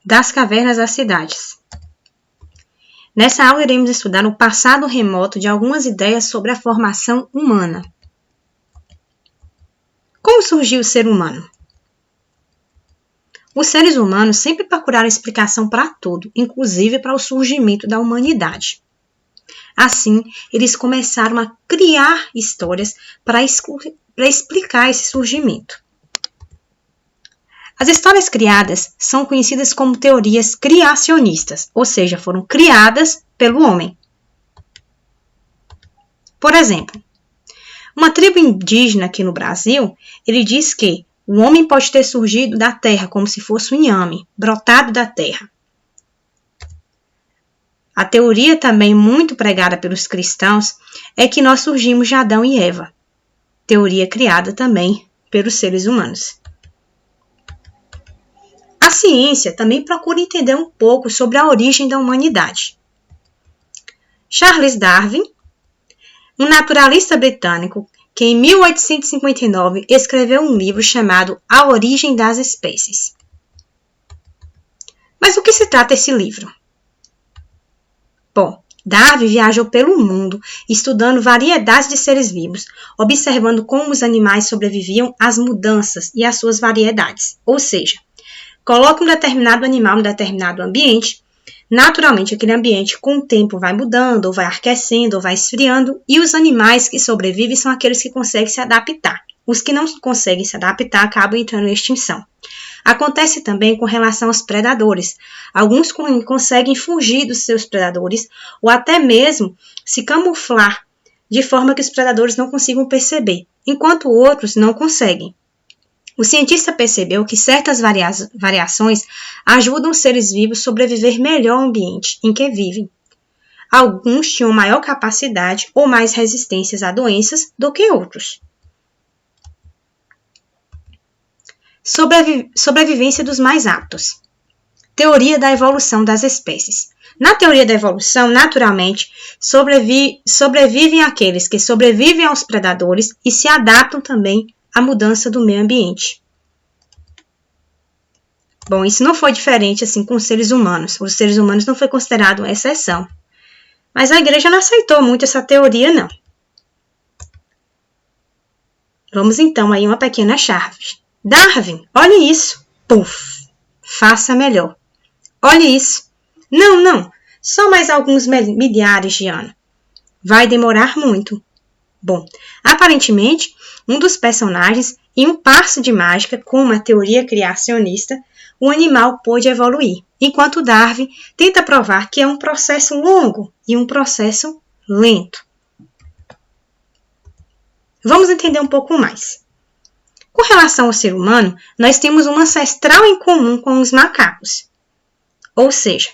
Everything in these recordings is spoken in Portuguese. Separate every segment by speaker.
Speaker 1: Das cavernas às cidades. Nessa aula iremos estudar o passado remoto de algumas ideias sobre a formação humana. Como surgiu o ser humano? Os seres humanos sempre procuraram explicação para tudo, inclusive para o surgimento da humanidade. Assim, eles começaram a criar histórias para explicar esse surgimento. As histórias criadas são conhecidas como teorias criacionistas, ou seja, foram criadas pelo homem. Por exemplo, uma tribo indígena aqui no Brasil, ele diz que o homem pode ter surgido da terra como se fosse um inhame, brotado da terra. A teoria também muito pregada pelos cristãos é que nós surgimos de Adão e Eva, teoria criada também pelos seres humanos. A ciência também procura entender um pouco sobre a origem da humanidade. Charles Darwin, um naturalista britânico, que em 1859 escreveu um livro chamado A Origem das Espécies. Mas do que se trata esse livro? Bom, Darwin viajou pelo mundo estudando variedades de seres vivos, observando como os animais sobreviviam às mudanças e às suas variedades, ou seja, coloque um determinado animal em um determinado ambiente, naturalmente aquele ambiente com o tempo vai mudando, ou vai aquecendo, ou vai esfriando, e os animais que sobrevivem são aqueles que conseguem se adaptar. Os que não conseguem se adaptar acabam entrando em extinção. Acontece também com relação aos predadores. Alguns conseguem fugir dos seus predadores, ou até mesmo se camuflar, de forma que os predadores não consigam perceber, enquanto outros não conseguem. O cientista percebeu que certas variações ajudam os seres vivos a sobreviver melhor ao ambiente em que vivem. Alguns tinham maior capacidade ou mais resistências a doenças do que outros. Sobrevivência dos mais aptos. Teoria da evolução das espécies. Na teoria da evolução, naturalmente, sobrevivem aqueles que sobrevivem aos predadores e se adaptam também a mudança do meio ambiente. Bom, isso não foi diferente assim com os seres humanos. Os seres humanos não foi considerado uma exceção. Mas a igreja não aceitou muito essa teoria, não. Vamos então aí uma pequena chave. Darwin, olhe isso. Puf, faça melhor. Olhe isso. Não, só mais alguns milhares de anos. Vai demorar muito. Bom, aparentemente, um dos personagens, em um passo de mágica com uma teoria criacionista, o animal pôde evoluir, enquanto Darwin tenta provar que é um processo longo e um processo lento. Vamos entender um pouco mais. Com relação ao ser humano, nós temos um ancestral em comum com os macacos. Ou seja,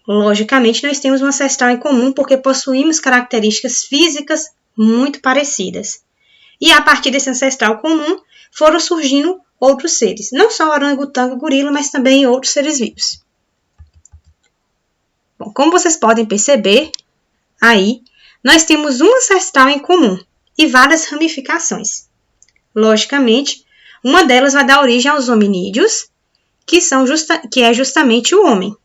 Speaker 1: logicamente nós temos um ancestral em comum porque possuímos características físicas muito parecidas. E a partir desse ancestral comum foram surgindo outros seres, não só o orangotango e o gorila, mas também outros seres vivos. Bom, como vocês podem perceber, aí nós temos um ancestral em comum e várias ramificações. Logicamente, uma delas vai dar origem aos hominídeos, que é justamente o homem.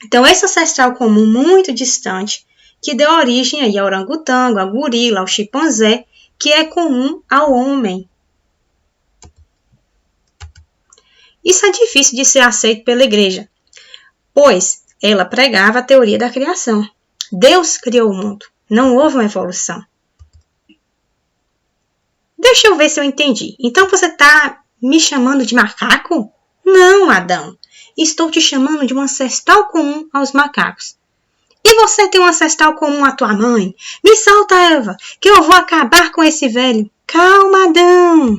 Speaker 1: Então, esse ancestral comum muito distante, que deu origem aí ao orangotango, ao gorila, ao chimpanzé, que é comum ao homem. Isso é difícil de ser aceito pela igreja, pois ela pregava a teoria da criação. Deus criou o mundo, não houve uma evolução. Deixa eu ver se eu entendi. Então você está me chamando de macaco? Não, Adão. Estou te chamando de um ancestral comum aos macacos. E você tem um ancestral comum à tua mãe? Me solta, Eva, que eu vou acabar com esse velho. Calma, Adão.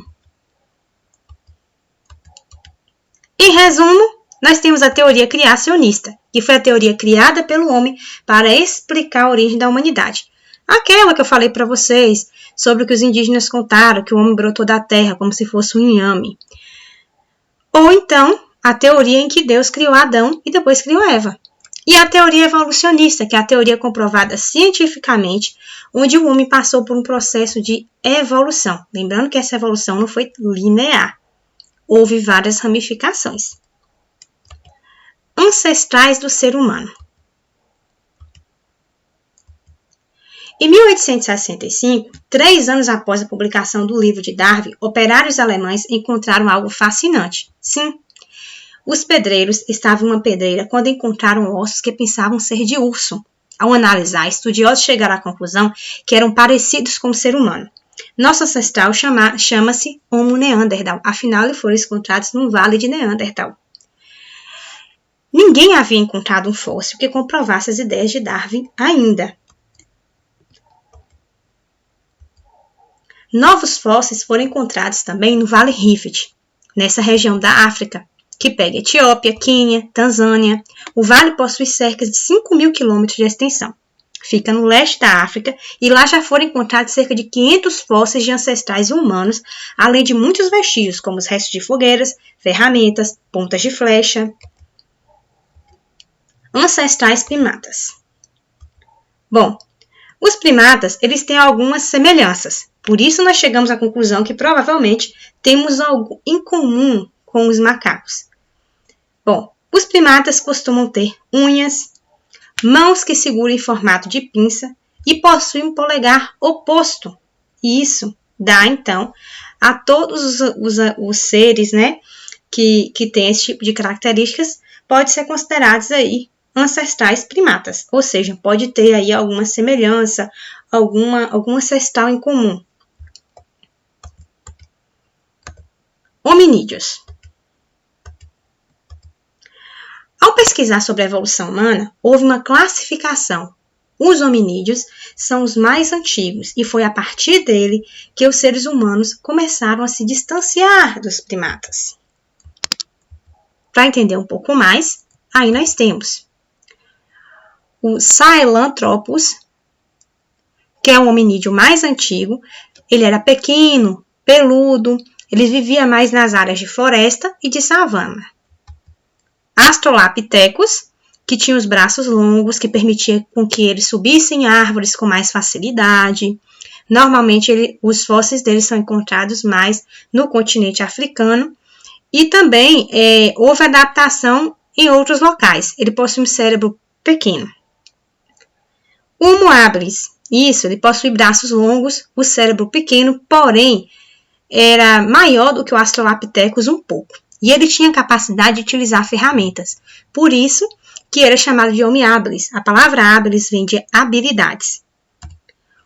Speaker 1: Em resumo, nós temos a teoria criacionista, que foi a teoria criada pelo homem para explicar a origem da humanidade. Aquela que eu falei para vocês, sobre o que os indígenas contaram, que o homem brotou da terra como se fosse um inhame. Ou então, a teoria em que Deus criou Adão e depois criou Eva. E a teoria evolucionista, que é a teoria comprovada cientificamente, onde o homem passou por um processo de evolução. Lembrando que essa evolução não foi linear. Houve várias ramificações. ancestrais do ser humano. Em 1865, 3 anos após a publicação do livro de Darwin, operários alemães encontraram algo fascinante. Sim, os pedreiros estavam em uma pedreira quando encontraram ossos que pensavam ser de urso. Ao analisar, estudiosos chegaram à conclusão que eram parecidos com o ser humano. Nosso ancestral chama-se Homo neanderthal, afinal eles foram encontrados no Vale de Neandertal. Ninguém havia encontrado um fóssil que comprovasse as ideias de Darwin ainda. Novos fósseis foram encontrados também no Vale Rift, nessa região da África, que pega Etiópia, Quênia, Tanzânia. O vale possui cerca de 5.000 quilômetros de extensão. Fica no leste da África e lá já foram encontrados cerca de 500 fósseis de ancestrais humanos, além de muitos vestígios, como os restos de fogueiras, ferramentas, pontas de flecha. Ancestrais primatas. Bom, os primatas eles têm algumas semelhanças. Por isso nós chegamos à conclusão que provavelmente temos algo em comum com os macacos. Bom, os primatas costumam ter unhas, mãos que seguram em formato de pinça e possuem um polegar oposto. E isso dá, então, a todos os seres, né, que têm esse tipo de características, pode ser considerados aí ancestrais primatas. Ou seja, pode ter aí alguma semelhança, algum ancestral em comum. Hominídeos. Ao pesquisar sobre a evolução humana, houve uma classificação. Os hominídeos são os mais antigos e foi a partir dele que os seres humanos começaram a se distanciar dos primatas. Para entender um pouco mais, aí nós temos o Sahelanthropus, que é o hominídeo mais antigo. Ele era pequeno, peludo, ele vivia mais nas áreas de floresta e de savana. Australopithecus, que tinha os braços longos, que permitia com que eles subissem árvores com mais facilidade. Normalmente, os fósseis deles são encontrados mais no continente africano. E também houve adaptação em outros locais. Ele possui um cérebro pequeno. O Homo habilis, isso, ele possui braços longos, o cérebro pequeno, porém, era maior do que o Australopithecus um pouco. E ele tinha capacidade de utilizar ferramentas. Por isso que era chamado de Homo habilis. A palavra habilis vem de habilidades.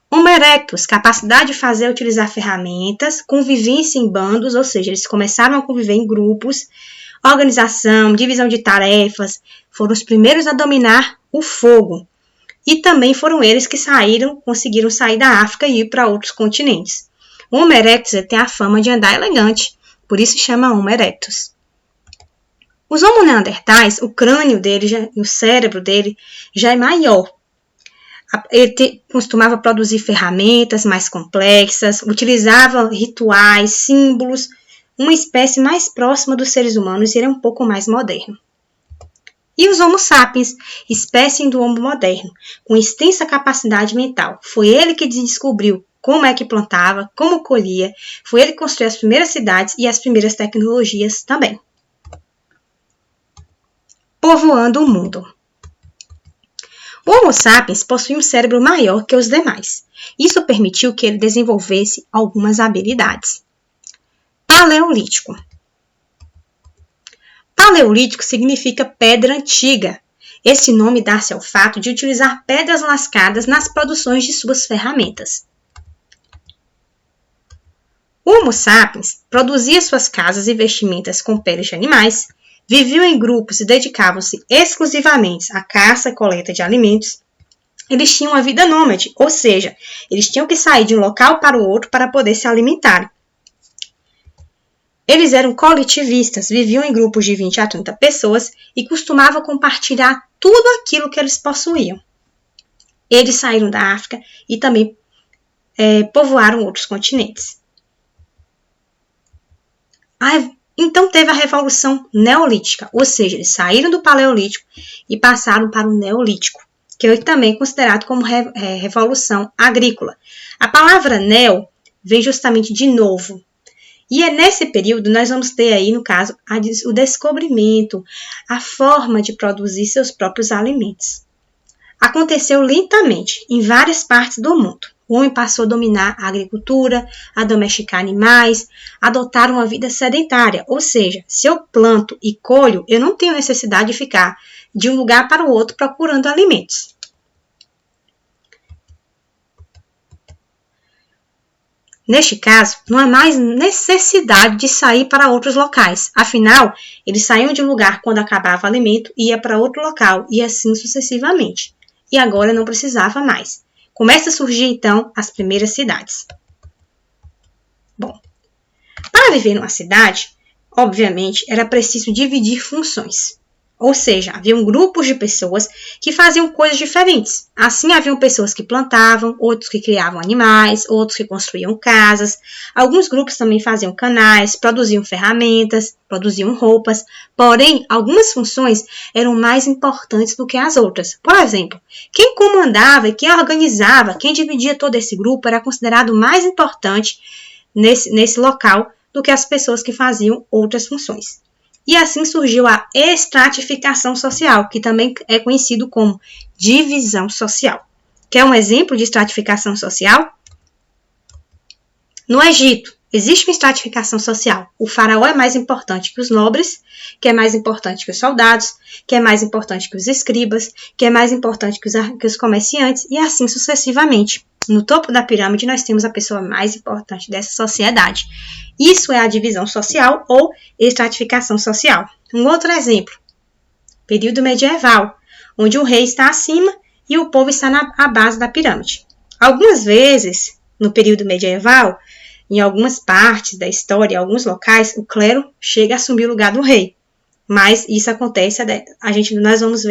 Speaker 1: Homo erectus, capacidade de fazer utilizar ferramentas, convivência em bandos, ou seja, eles começaram a conviver em grupos, organização, divisão de tarefas, foram os primeiros a dominar o fogo. E também foram eles que conseguiram sair da África e ir para outros continentes. O Homo erectus tem a fama de andar elegante, por isso se chama Homo erectus. Os Homo neandertais, o crânio dele, o cérebro dele já é maior. Ele costumava produzir ferramentas mais complexas, utilizava rituais, símbolos, uma espécie mais próxima dos seres humanos e era um pouco mais moderno. E os Homo sapiens, espécie do Homo moderno, com extensa capacidade mental. Foi ele que descobriu como é que plantava, como colhia, foi ele que construiu as primeiras cidades e as primeiras tecnologias também. Povoando o mundo. O Homo sapiens possui um cérebro maior que os demais. Isso permitiu que ele desenvolvesse algumas habilidades. Paleolítico. Paleolítico significa pedra antiga. Esse nome dá-se ao fato de utilizar pedras lascadas nas produções de suas ferramentas. O Homo sapiens produzia suas casas e vestimentas com peles de animais, viviam em grupos e dedicavam-se exclusivamente à caça e coleta de alimentos. Eles tinham uma vida nômade, ou seja, eles tinham que sair de um local para o outro para poder se alimentar. Eles eram coletivistas, viviam em grupos de 20 a 30 pessoas e costumavam compartilhar tudo aquilo que eles possuíam. Eles saíram da África e também povoaram outros continentes. Então teve a Revolução Neolítica, ou seja, eles saíram do Paleolítico e passaram para o Neolítico, que é também considerado como Revolução Agrícola. A palavra neo vem justamente de novo. E é nesse período nós vamos ter aí, no caso, o descobrimento, a forma de produzir seus próprios alimentos. Aconteceu lentamente em várias partes do mundo. O homem passou a dominar a agricultura, a domesticar animais, a adotar uma vida sedentária, ou seja, se eu planto e colho, eu não tenho necessidade de ficar de um lugar para o outro procurando alimentos. Neste caso, não há mais necessidade de sair para outros locais. Afinal, eles saíam de um lugar quando acabava o alimento e ia para outro local, e assim sucessivamente. E agora não precisava mais. Começa a surgir, então, as primeiras cidades. Bom, para viver numa cidade, obviamente, era preciso dividir funções. Ou seja, haviam grupos de pessoas que faziam coisas diferentes. Assim, haviam pessoas que plantavam, outros que criavam animais, outros que construíam casas. Alguns grupos também faziam canais, produziam ferramentas, produziam roupas. Porém, algumas funções eram mais importantes do que as outras. Por exemplo, quem comandava, quem organizava, quem dividia todo esse grupo era considerado mais importante nesse local do que as pessoas que faziam outras funções. E assim surgiu a estratificação social, que também é conhecido como divisão social. Quer um exemplo de estratificação social? No Egito, existe uma estratificação social. O faraó é mais importante que os nobres, que é mais importante que os soldados, que é mais importante que os escribas, que é mais importante que os comerciantes, e assim sucessivamente. No topo da pirâmide, nós temos a pessoa mais importante dessa sociedade. Isso é a divisão social ou estratificação social. Um outro exemplo, período medieval, onde o rei está acima e o povo está à base da pirâmide. Algumas vezes, no período medieval, em algumas partes da história, em alguns locais, o clero chega a assumir o lugar do rei. Mas isso acontece, nós vamos ver